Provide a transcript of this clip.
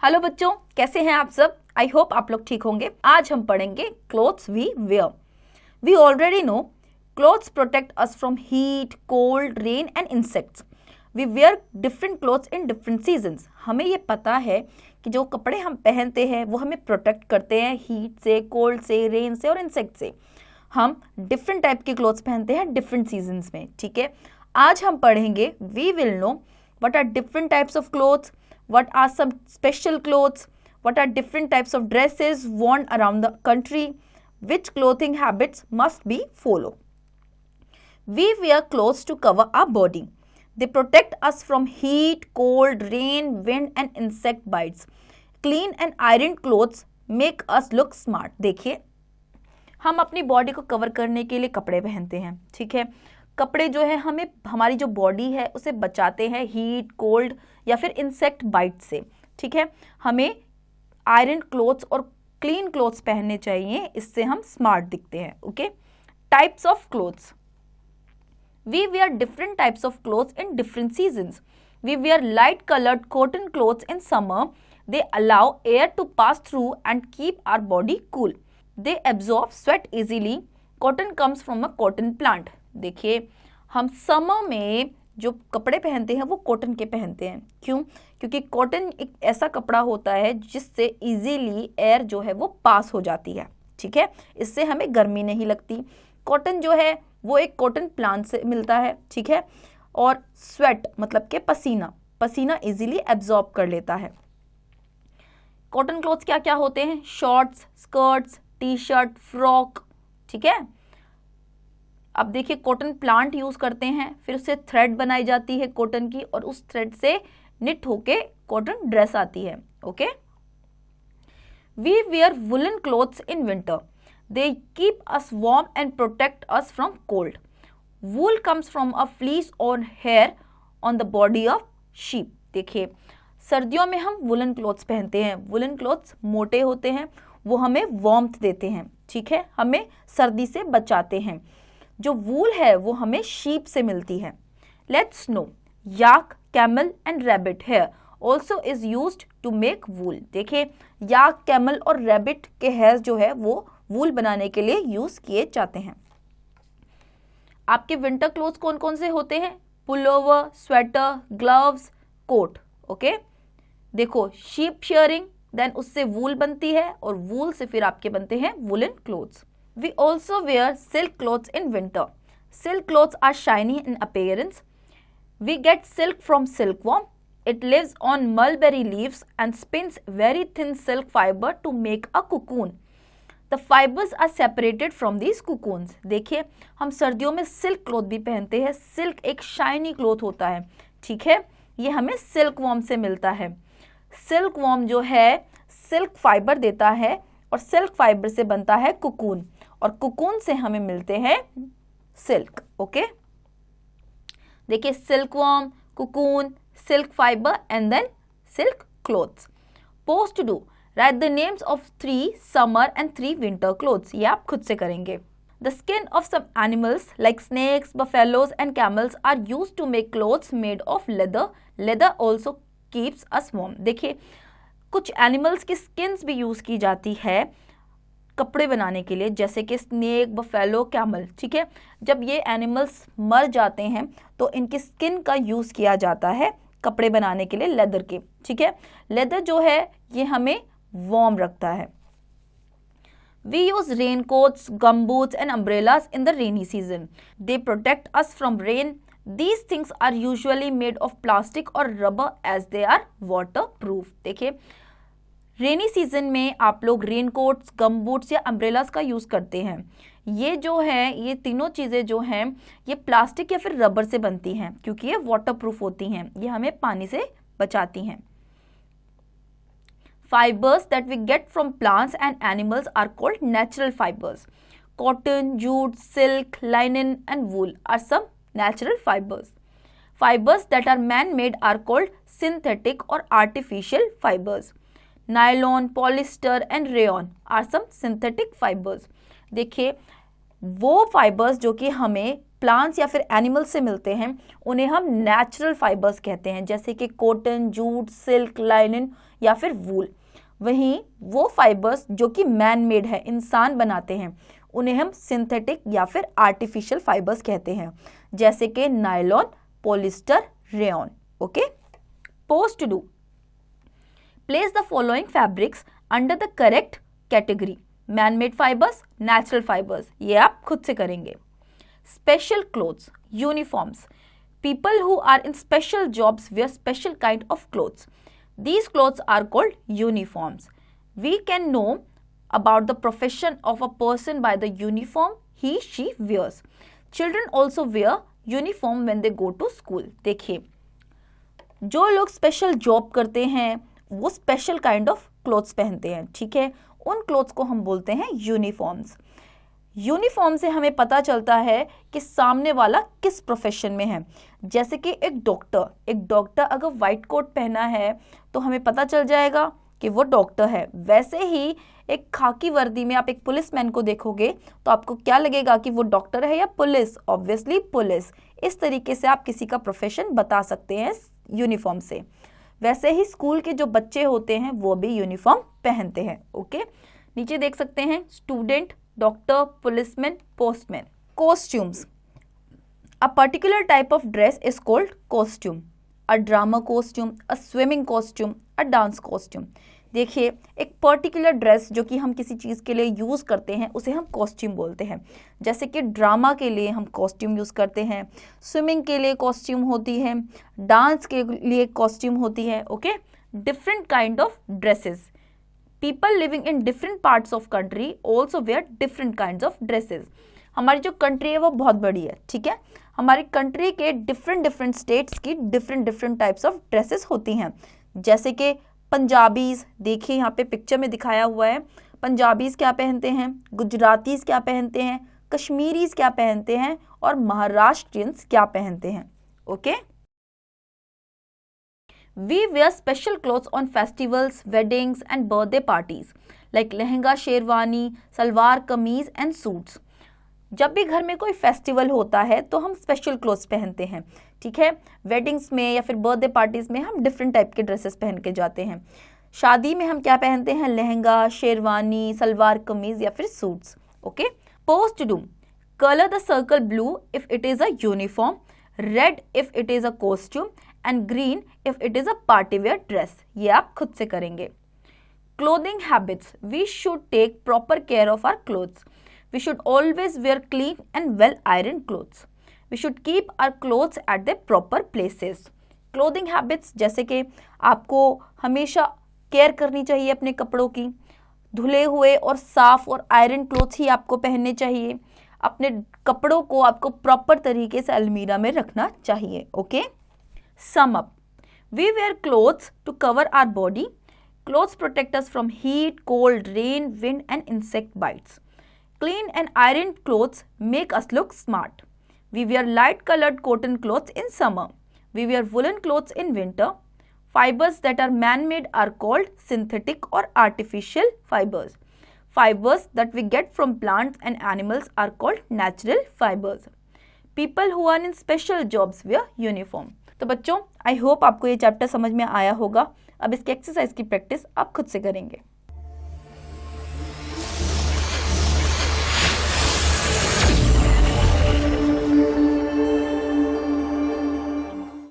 Hello बच्चों, कैसे हैं आप सब। आई होप आप लोग ठीक होंगे। आज हम पढ़ेंगे clothes we wear. We already know clothes protect us from heat, cold, rain and insects. We wear different clothes in different seasons. हमें ये पता है कि जो कपड़े हम पहनते हैं वो हमें प्रोटेक्ट करते हैं हीट से, कोल्ड से, रेन से और इंसेक्ट से। हम डिफरेंट टाइप के क्लोथ्स पहनते हैं डिफरेंट सीजन्स में। ठीक है, आज हम पढ़ेंगे we will know what are different types of clothes, what are some special clothes, what are different types of dresses worn around the country, which clothing habits must be followed. We wear clothes to cover our body. They protect us from heat, cold, rain, wind and insect bites. Clean and ironed clothes make us look smart. देखिए, हम अपनी body को cover करने के लिए कपड़े पहनते हैं। ठीक है, कपड़े जो है हमें हमारी जो बॉडी है उसे बचाते हैं हीट, कोल्ड या फिर इंसेक्ट बाइट से। ठीक है, हमें आयरन क्लोथ्स और क्लीन क्लोथ्स पहनने चाहिए, इससे हम स्मार्ट दिखते हैं। Okay, types of clothes. We wear different types of clothes in different seasons. We wear light coloured cotton clothes in summer. They allow air to pass through and keep our body cool. They absorb sweat easily. Cotton comes from a cotton plant. देखिए, हम summer में जो कपड़े पहनते हैं वो cotton के पहनते हैं। क्यों? क्योंकि कॉटन एक ऐसा कपड़ा होता है जिससे इजीली एयर जो है वो पास हो जाती है। ठीक है, इससे हमें गर्मी नहीं लगती। कॉटन जो है वो एक कॉटन प्लांट से मिलता है। ठीक है, और स्वेट मतलब के पसीना इजीली एब्जॉर्ब कर लेता है। कॉटन क्लोथ्स क्या क्या होते हैं? Shorts, skirts, T shirt, frock. ठीक है, अब देखिए कॉटन प्लांट यूज करते हैं, फिर उससे थ्रेड बनाई जाती है कॉटन की और उस थ्रेड से निट होके कॉटन ड्रेस आती है। Okay, we wear woollen clothes in winter. They keep us warm and protect us from cold. Wool comes from a fleece और hair on the body of sheep. देखिए, सर्दियों में हम woollen clothes पहनते हैं। Woollen clothes मोटे होते हैं, वो हमें वार्मथ देते हैं। ठीक है, हमें सर्दी से बचाते हैं। जो वूल है वो हमें शीप से मिलती है। Let's know yak, camel and rabbit hair also is used to make wool. देखिए, याक, कैमल और रैबिट के हेयर जो है वो वूल बनाने के लिए यूज किए जाते हैं। आपके विंटर क्लोथ्स कौन कौन से होते हैं? Pullover, sweater, gloves, coat. Okay, देखो शीप शेयरिंग, देन उससे वूल बनती है और वूल से फिर आपके बनते हैं woollen clothes. We also wear silk clothes in winter. Silk clothes are shiny in appearance. We get silk from silkworm. It lives on mulberry leaves and spins very thin silk fiber to make a cocoon. The fibers are separated from these cocoons. देखिए, हम सर्दियों में silk cloth भी पहनते हैं। Silk एक shiny cloth होता है। ठीक है, ये हमें सिल्क वॉर्म से मिलता है। सिल्क वॉर्म जो है सिल्क फाइबर देता है और सिल्क फाइबर से बनता है कुकून और कुकून से हमें मिलते हैं सिल्क। ओके, देखिए silk worm, cocoon, silk fibre and then silk clothes. Post to do, write the names of 3 summer and 3 winter clothes. ये आप खुद से करेंगे. The skin of some animals like snakes, buffaloes and camels are used to make clothes made of leather. Leather also keeps us warm. देखिए, कुछ animals की skins भी use की जाती है कपड़े बनाने के लिए, जैसे कि स्नेक, बफेलो, कैमल. ठीक है, जब ये एनिमल्स मर जाते हैं तो इनकी स्किन का यूज किया जाता है कपड़े बनाने के लिए, लेदर के. ठीक है, लेदर जो है ये हमें वार्म रखता है. We use rain coats, gumboots and umbrellas in the rainy season. They protect us from rain. These things are usually made of plastic or rubber as they are waterproof. देखिए, rainy season में आप लोग rain quotes, गम boots या umbrellas का use करते हैं. ये जो है, ये तीनों चीज़ें जो हैं ये प्लास्टिक या फिर रबर से बनती हैं क्योंकि ये वाटरप्रूफ होती हैं. ये हमें पानी से बचाती हैं. Fibers that we get from plants and animals are called natural fibers. Cotton, jute, silk, linen and wool are some natural fibers. Fibers that are man-made are called synthetic or artificial fibers. Nylon, polyester and rayon are some synthetic fibers. देखिए, वो fibres जो कि हमें plants या फिर animals से मिलते हैं उन्हें हम नेचुरल फाइबर्स कहते हैं, जैसे कि कॉटन, जूट, सिल्क, लाइनिन या फिर वूल। वहीं वो फाइबर्स जो कि मैन मेड है, इंसान बनाते हैं, उन्हें हम सिंथेटिक या फिर आर्टिफिशियल फाइबर्स कहते हैं, जैसे कि nylon, polyester, rayon. Okay, post to do, place the following fabrics under the correct category, man made fibres, natural fibres, ये आप खुद से करेंगे। Special clothes, uniforms, people who are in special jobs wear special kind of clothes. These clothes are called uniforms. We can know about the profession of a person by the uniform he she wears. Children also wear uniform when they go to school. देखिए, जो लोग special job करते हैं वो special kind of clothes पहनते हैं, ठीक है, उन क्लोथ्स को हम बोलते हैं यूनिफॉर्म्स। यूनिफॉर्म से हमें पता चलता है कि सामने वाला किस प्रोफेशन में है। जैसे कि एक डॉक्टर अगर वाइट कोट पहना है तो हमें पता चल जाएगा कि वो डॉक्टर है। वैसे ही एक खाकी वर्दी में आप एक पुलिसमैन को देखोगे तो आपको क्या लगेगा कि वो डॉक्टर है या पुलिस? Obviously police. इस तरीके से आप किसी का प्रोफेशन बता सकते हैं यूनिफॉर्म से। वैसे ही स्कूल के जो बच्चे होते हैं वो भी यूनिफॉर्म पहनते हैं। ओके, नीचे देख सकते हैं student, doctor, policeman, postman. Costumes. A particular type of dress is called costume. A drama costume, a swimming costume, a dance costume. देखिए, एक पर्टिकुलर ड्रेस जो कि हम किसी चीज़ के लिए यूज़ करते हैं उसे हम कॉस्ट्यूम बोलते हैं। जैसे कि ड्रामा के लिए हम कॉस्ट्यूम यूज़ करते हैं, स्विमिंग के लिए कॉस्ट्यूम होती है, डांस के लिए कॉस्ट्यूम होती है। Okay, different kind of dresses. People living in different parts of country also wear different kinds of dresses. हमारी जो कंट्री है वो बहुत बड़ी है, ठीक है, हमारी कंट्री के डिफरेंट स्टेट्स की डिफरेंट टाइप्स ऑफ ड्रेसेस होती हैं। जैसे कि पंजाबीज, देखिए यहाँ पे पिक्चर में दिखाया हुआ है, पंजाबीज क्या पहनते हैं, गुजरातीज क्या पहनते हैं, कश्मीरीज क्या पहनते हैं और महाराष्ट्रियंस क्या पहनते हैं। Okay, We wear special clothes on festivals, weddings and birthday parties like lehenga, sherwani, salwar kameez and suits. जब भी घर में कोई फेस्टिवल होता है तो हम स्पेशल क्लोथ्स पहनते हैं, ठीक है। वेडिंग्स में या फिर बर्थडे पार्टीज में हम डिफरेंट टाइप के ड्रेसेस पहन के जाते हैं। शादी में हम क्या पहनते हैं? लहंगा, शेरवानी, सलवार कमीज या फिर suits. Okay, post do, colour the circle blue if it is a uniform, red if it is a costume and green if it is a party wear dress. ये आप खुद से करेंगे। Clothing habits, we should take proper care of our clothes. We should always wear clean and well iron clothes. We should keep our clothes at the proper places. Clothing habits, जैसे कि आपको हमेशा care करनी चाहिए अपने कपड़ों की, धुले हुए और साफ और आयरन क्लोथ्स ही आपको पहनने चाहिए। अपने कपड़ों को आपको प्रॉपर तरीके से अलमीरा में रखना चाहिए। Okay, sum up, we wear clothes to cover our body. Clothes protect us from heat, cold, rain, wind and insect bites. Clean and ironed clothes make us look smart. We wear light colored cotton clothes in summer. We wear woolen clothes in winter. Fibers that are man-made are called synthetic or artificial fibers. Fibers that we get from plants and animals are called natural fibers. People who are in special jobs wear uniform. तो बच्चों, I hope आपको ये chapter समझ में आया होगा। अब इसके एक्सरसाइज की प्रैक्टिस आप खुद से करेंगे।